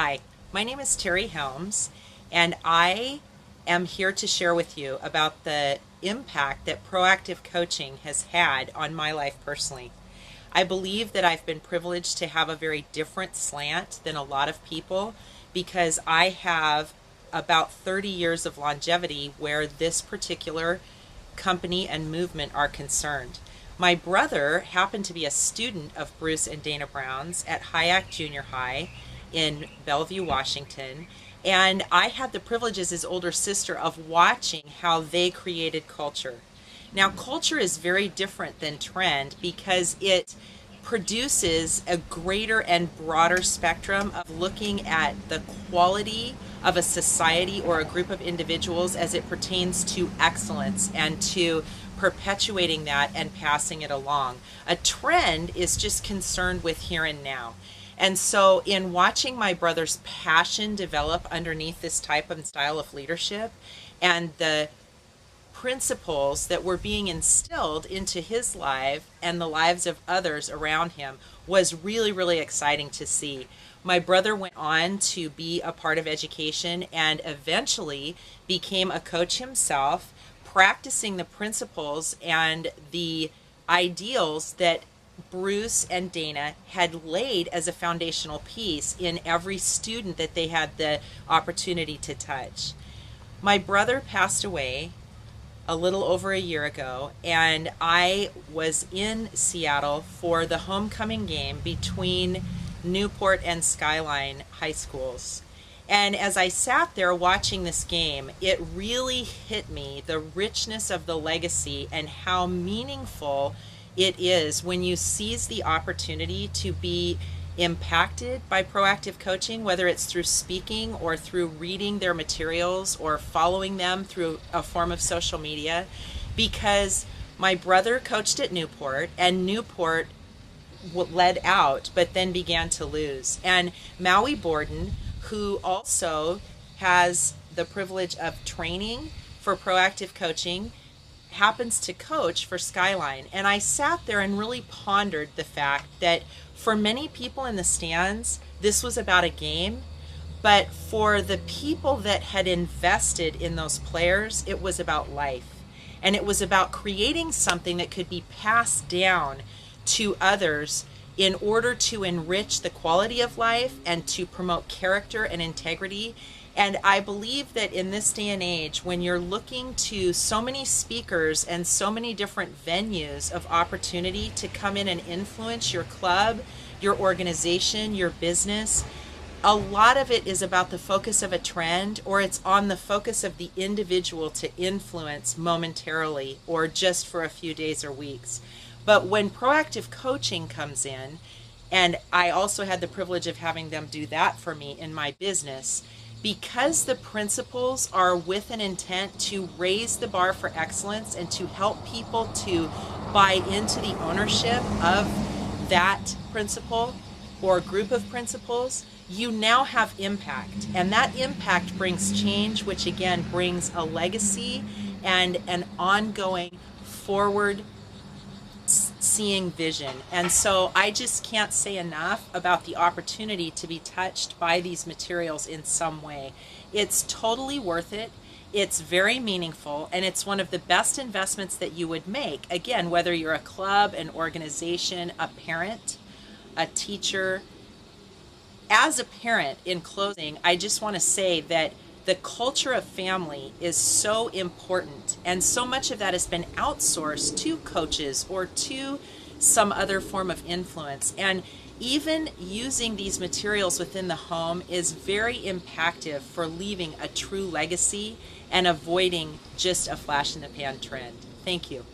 Hi, my name is Teri Helms, and I am here to share with you about the impact that proactive coaching has had on my life personally. I believe that I've been privileged to have a very different slant than a lot of people because I have about 30 years of longevity where this particular company and movement are concerned. My brother happened to be a student of Bruce and Dana Brown's at Hyack Junior High in Bellevue, Washington, and I had the privilege as his older sister of watching how they created culture. Now, culture is very different than trend because it produces a greater and broader spectrum of looking at the quality of a society or a group of individuals as it pertains to excellence and to perpetuating that and passing it along. A trend is just concerned with here and now. And so, in watching my brother's passion develop underneath this type and style of leadership and the principles that were being instilled into his life and the lives of others around him was really, really exciting to see. My brother went on to be a part of education and eventually became a coach himself, practicing the principles and the ideals that Bruce and Dana had laid as a foundational piece in every student that they had the opportunity to touch. My brother passed away a little over a year ago, and I was in Seattle for the homecoming game between Newport and Skyline high schools. And as I sat there watching this game, it really hit me the richness of the legacy and how meaningful it is when you seize the opportunity to be impacted by proactive coaching, whether it's through speaking or through reading their materials or following them through a form of social media. Because my brother coached at Newport, and Newport led out, but then began to lose. And Maui Borden, who also has the privilege of training for proactive coaching, happens to coach for Skyline. And I sat there and really pondered the fact that for many people in the stands, this was about a game, but for the people that had invested in those players, it was about life. And it was about creating something that could be passed down to others in order to enrich the quality of life and to promote character and integrity. And I believe that in this day and age, when you're looking to so many speakers and so many different venues of opportunity to come in and influence your club, your organization, your business, a lot of it is about the focus of a trend, or it's on the focus of the individual to influence momentarily or just for a few days or weeks. But when proactive coaching comes in, and I also had the privilege of having them do that for me in my business, because the principles are with an intent to raise the bar for excellence and to help people to buy into the ownership of that principle or group of principles, you now have impact. And that impact brings change, which again brings a legacy and an ongoing forward seeing vision. And so I just can't say enough about the opportunity to be touched by these materials in some way. It's totally worth it. It's very meaningful, and it's one of the best investments that you would make. Again, whether you're a club, an organization, a parent, a teacher. As a parent, in closing, I just want to say that the culture of family is so important, and so much of that has been outsourced to coaches or to some other form of influence. And even using these materials within the home is very impactful for leaving a true legacy and avoiding just a flash in the pan trend. Thank you.